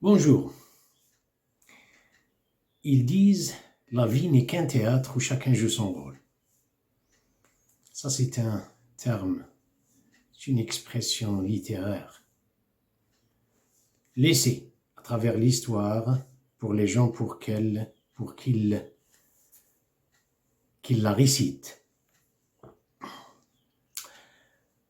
Bonjour. Ils disent « La vie n'est qu'un théâtre où chacun joue son rôle ». Ça, c'est un terme, c'est une expression littéraire. Laissée à travers l'histoire pour les gens pour qu'ils la récitent.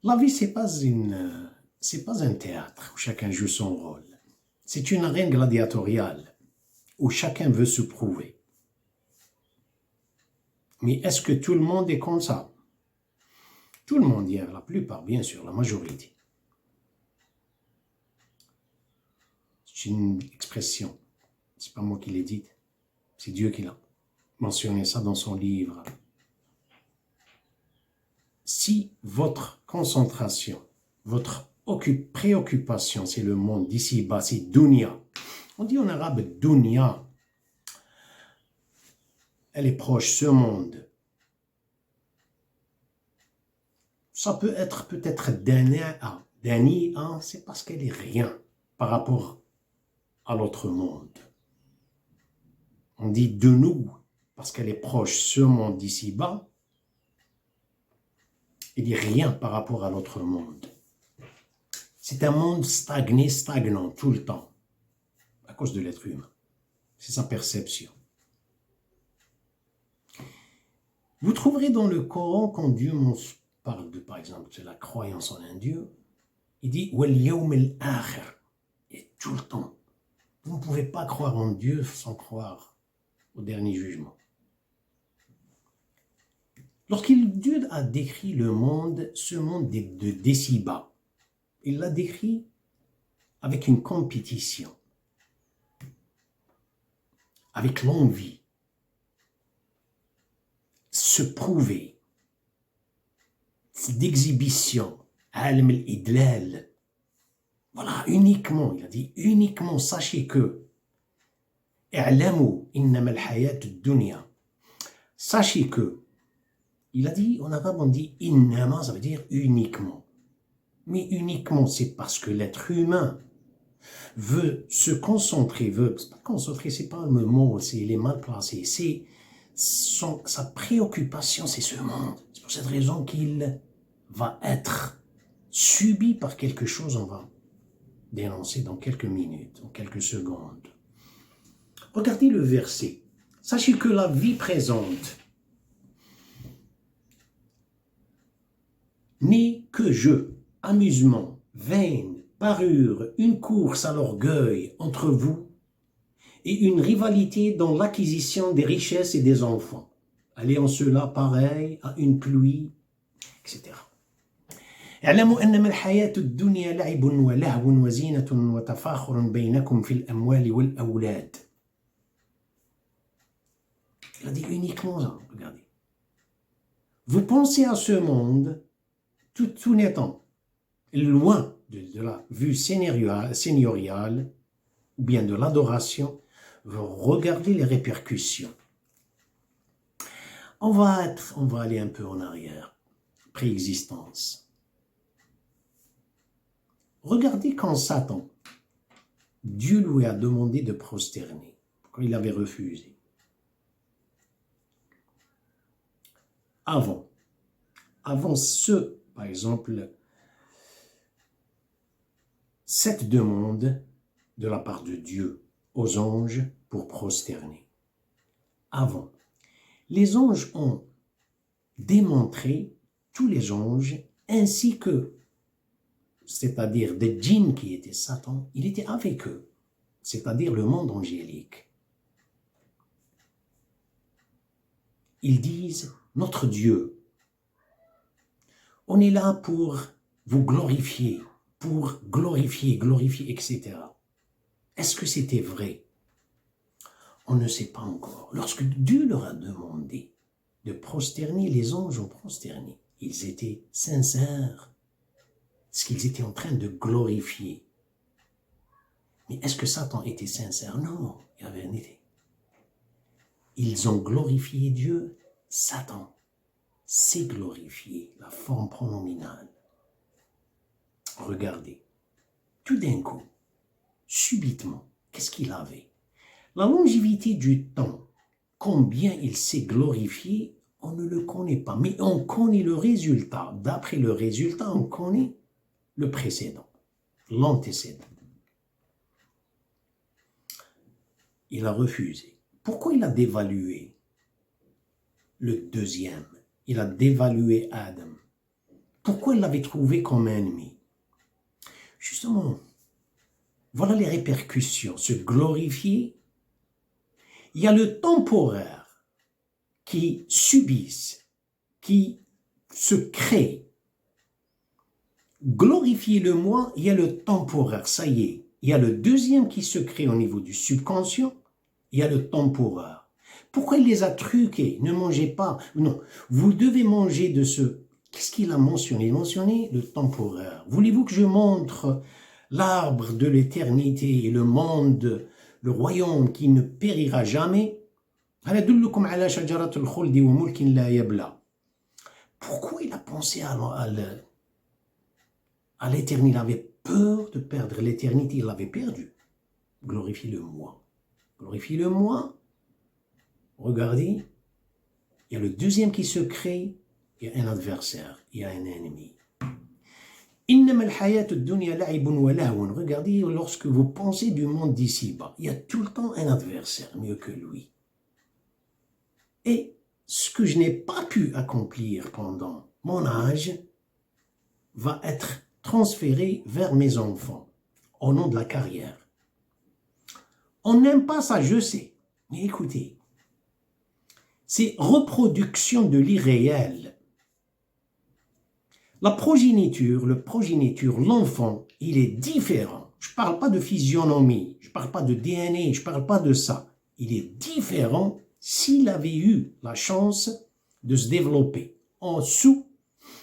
La vie, c'est pas un théâtre où chacun joue son rôle. C'est une arène gladiatoriale où chacun veut se prouver. Mais est-ce que tout le monde est comme ça? Tout le monde y est, la plupart, bien sûr, la majorité. C'est une expression, c'est pas moi qui l'ai dite, c'est Dieu qui l'a mentionné ça dans son livre. Si votre concentration, votre préoccupation, c'est le monde d'ici-bas, c'est dunya. On dit en arabe dunya. Elle est proche, ce monde. Ça peut être peut-être dania, c'est parce qu'elle est rien par rapport à l'autre monde. On dit de nous, parce qu'elle est proche, ce monde d'ici-bas, il n'est rien par rapport à l'autre monde. C'est un monde stagné, stagnant, tout le temps, à cause de l'être humain. C'est sa perception. Vous trouverez dans le Coran, quand Dieu parle de, par exemple, de la croyance en un Dieu, il dit « Wal yawm al-akhir » et tout le temps. Vous ne pouvez pas croire en Dieu sans croire au dernier jugement. Dieu a décrit le monde, ce monde de d'ici-bas, il l'a décrit avec une compétition, avec l'envie, se prouver, d'exhibition, alam al-idlal. Voilà, uniquement, il a dit uniquement, sachez que i'lamu innama al-hayat ad-dunya. Sachez que, il a dit, en arabe on dit innama, ça veut dire uniquement. Mais uniquement, c'est parce que l'être humain veut se concentrer, c'est pas concentrer, c'est pas le mot, il est mal placé, c'est sa préoccupation, c'est ce monde. C'est pour cette raison qu'il va être subi par quelque chose, on va dénoncer dans quelques minutes, dans quelques secondes. Regardez le verset. Sachez que la vie présente n'est que jeu, amusement, vaine, parure, une course à l'orgueil entre vous et une rivalité dans l'acquisition des richesses et des enfants. Elle est en cela pareil à une pluie, etc. اعلموا أنما الحياة الدنيا لعب ولهو وزينة وتفاخر بينكم في الأموال والأولاد. Il a dit uniquement ça, regardez. Vous pensez à ce monde tout n'étant loin de la vue seigneuriale ou bien de l'adoration, vous regardez les répercussions. On va aller un peu en arrière, préexistence. Regardez quand Satan, Dieu lui a demandé de prosterner, quand il avait refusé. Avant par exemple, cette demande de la part de Dieu aux anges pour prosterner. Avant, les anges ont démontré, tous les anges, ainsi que, c'est-à-dire des djinns qui étaient Satan, il était avec eux, c'est-à-dire le monde angélique. Ils disent, notre Dieu, on est là pour vous glorifier, glorifier, etc. Est-ce que c'était vrai? On ne sait pas encore. Lorsque Dieu leur a demandé de prosterner, les anges ont prosterné. Ils étaient sincères. Ce qu'ils étaient en train de glorifier. Mais est-ce que Satan était sincère? Non, il y avait un idée. Ils ont glorifié Dieu. Satan s'est glorifié, la forme pronominale. Regardez, tout d'un coup, subitement, qu'est-ce qu'il avait? La longévité du temps, combien il s'est glorifié, on ne le connaît pas, mais on connaît le résultat. D'après le résultat, on connaît le précédent, l'antécédent. Il a refusé. Pourquoi il a dévalué le deuxième? Il a dévalué Adam. Pourquoi il l'avait trouvé comme ennemi? Justement, voilà les répercussions. Se glorifier, il y a le temporaire qui subissent, qui se crée. Glorifier le moi, il y a le temporaire, ça y est. Il y a le deuxième qui se crée au niveau du subconscient, il y a le temporaire. Pourquoi il les a truqués? Ne mangez pas. Non, vous devez manger de ce... Qu'est-ce qu'il a mentionné? Il a mentionné le temporaire. Voulez-vous que je montre l'arbre de l'éternité et le monde, le royaume qui ne périra jamais? Pourquoi il a pensé à l'éternité? Il avait peur de perdre l'éternité, il l'avait perdu. Glorifie le moi. Glorifie le moi. Regardez, il y a le deuxième qui se crée, il y a un adversaire, il y a un ennemi. Regardez, lorsque vous pensez du monde d'ici-bas, il y a tout le temps un adversaire mieux que lui. Et ce que je n'ai pas pu accomplir pendant mon âge va être transféré vers mes enfants au nom de la carrière. On n'aime pas ça, je sais, mais écoutez, c'est reproduction de l'irréel. La progéniture, l'enfant, il est différent. Je ne parle pas de physionomie, je ne parle pas de DNA, je ne parle pas de ça. Il est différent s'il avait eu la chance de se développer en sous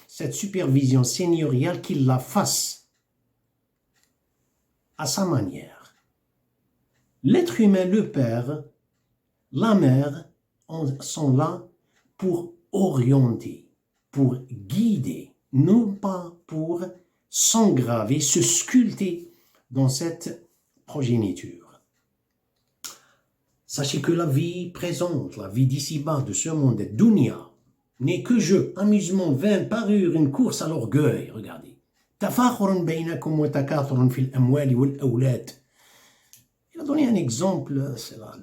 cette supervision seigneuriale, qu'il la fasse à sa manière. L'être humain, le père, la mère sont là pour orienter, pour guider, non pas pour s'engraver, se sculpter dans cette progéniture. Sachez que la vie présente, la vie d'ici-bas, de ce monde, de dunya, n'est que jeu, amusement, vain, parure, une course à l'orgueil. Regardez. Il a donné un exemple, c'est là,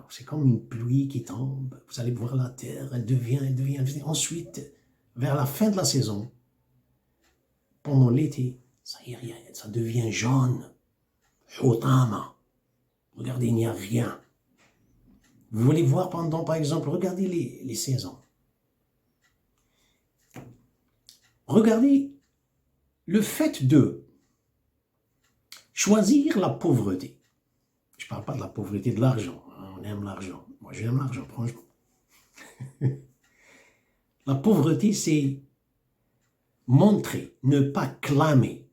c'est comme une pluie qui tombe, vous allez voir la terre, elle devient. Ensuite, vers la fin de la saison, pendant l'été, ça devient jaune. Hotama. Regardez, il n'y a rien. Vous voulez voir pendant, par exemple, regardez les saisons. Regardez le fait de choisir la pauvreté. Je ne parle pas de la pauvreté de l'argent. On aime l'argent. Moi, j'aime l'argent, franchement. La pauvreté, c'est montrer, ne pas clamer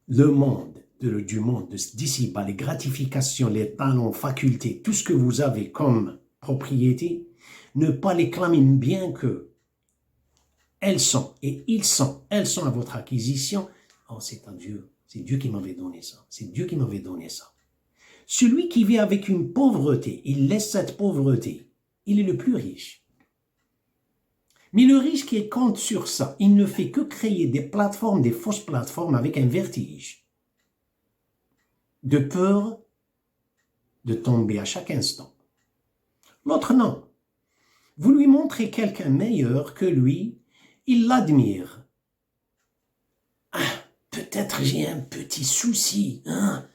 le monde, du monde d'ici-bas, les gratifications, les talents, facultés, tout ce que vous avez comme propriété, ne pas les clamer, bien que elles sont, et elles sont à votre acquisition. Oh, c'est un Dieu. C'est Dieu qui m'avait donné ça. C'est Dieu qui m'avait donné ça. Celui qui vit avec une pauvreté, il laisse cette pauvreté, il est le plus riche. Mais le riche qui compte sur ça, il ne fait que créer des plateformes, des fausses plateformes avec un vertige, de peur de tomber à chaque instant. L'autre, non. Vous lui montrez quelqu'un meilleur que lui, il l'admire. Ah, peut-être j'ai un petit souci, hein?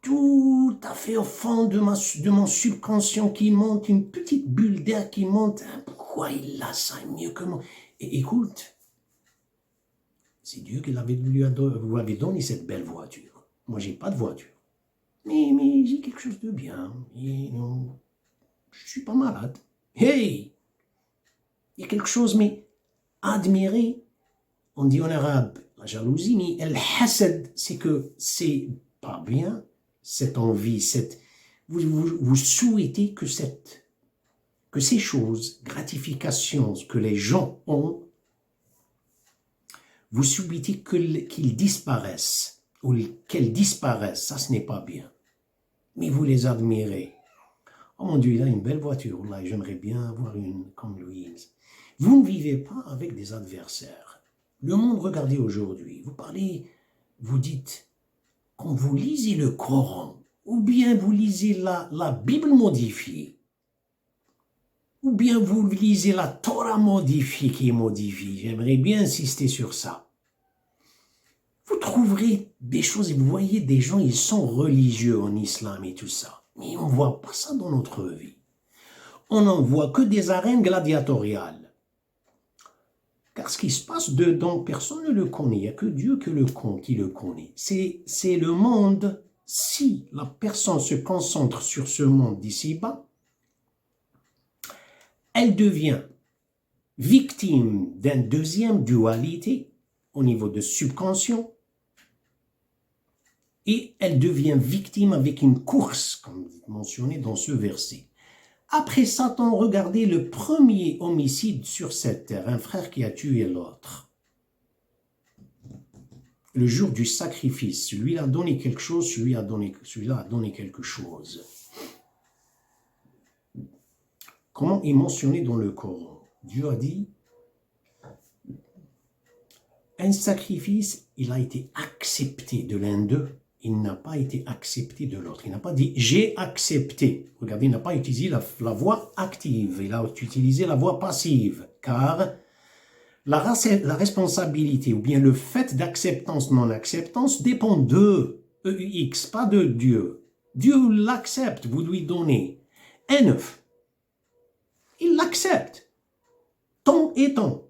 Tout à fait au fond de mon subconscient qui monte, une petite bulle d'air qui monte. Hein, pourquoi il a ça mieux que moi? Et écoute, c'est Dieu qui vous avait donné cette belle voiture. Moi, j'ai pas de voiture. Mais j'ai quelque chose de bien. Et non, je suis pas malade. Hey! Il y a quelque chose, mais admirer, on dit en arabe, la jalousie, mais el hasad, c'est que c'est pas bien, cette envie, vous souhaitez que ces choses, gratifications que les gens ont, vous souhaitez qu'ils disparaissent ou qu'elles disparaissent, ça ce n'est pas bien. Mais vous les admirez. Oh mon Dieu, il a une belle voiture, là, j'aimerais bien avoir une comme Louise. Vous ne vivez pas avec des adversaires. Le monde, regardez aujourd'hui, vous parlez, vous dites, quand vous lisez le Coran, ou bien vous lisez la Bible modifiée, ou bien vous lisez la Torah modifiée qui est modifiée, j'aimerais bien insister sur ça. Vous trouverez des choses, et vous voyez des gens, ils sont religieux en islam et tout ça. Mais on ne voit pas ça dans notre vie. On n'en voit que des arènes gladiatoriales. Car ce qui se passe dedans, personne ne le connaît. Il n'y a que Dieu qui le connaît. C'est le monde. Si la personne se concentre sur ce monde d'ici-bas, elle devient victime d'une deuxième dualité au niveau de subconscient et elle devient victime avec une course, comme mentionné dans ce verset. Après Satan, regardez le premier homicide sur cette terre, un frère qui a tué l'autre. Le jour du sacrifice, celui-là a donné quelque chose, celui-là a donné quelque chose. Comment est mentionné dans le Coran? Dieu a dit, un sacrifice, il a été accepté de l'un d'eux, il n'a pas été accepté de l'autre. Il n'a pas dit « j'ai accepté ». Regardez, il n'a pas utilisé la voix active, il a utilisé la voix passive, car la responsabilité ou bien le fait d'acceptance, non-acceptance dépend d'eux, EUX, pas de Dieu. Dieu l'accepte, vous lui donnez un œuf. Il l'accepte, tant et tant,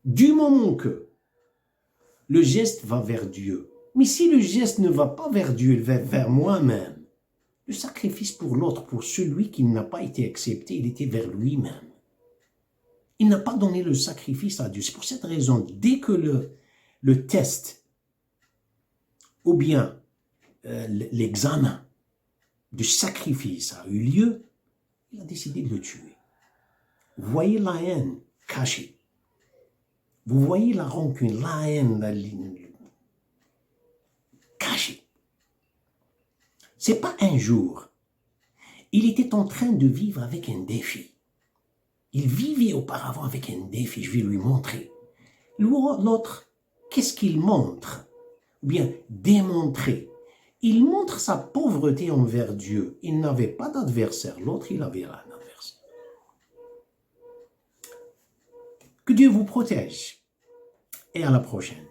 du moment que le geste va vers Dieu. Mais si le geste ne va pas vers Dieu, il va vers moi-même. Le sacrifice pour l'autre, pour celui qui n'a pas été accepté, il était vers lui-même. Il n'a pas donné le sacrifice à Dieu. C'est pour cette raison, dès que le test, ou bien l'examen du sacrifice a eu lieu, il a décidé de le tuer. Vous voyez la haine cachée. Vous voyez la rancune, la haine, cachée. C'est pas un jour. Il était en train de vivre avec un défi. Il vivait auparavant avec un défi, je vais lui montrer. L'autre, qu'est-ce qu'il montre? Ou bien démontrer. Il montre sa pauvreté envers Dieu. Il n'avait pas d'adversaire. L'autre, il avait un adversaire. Que Dieu vous protège. Et à la prochaine.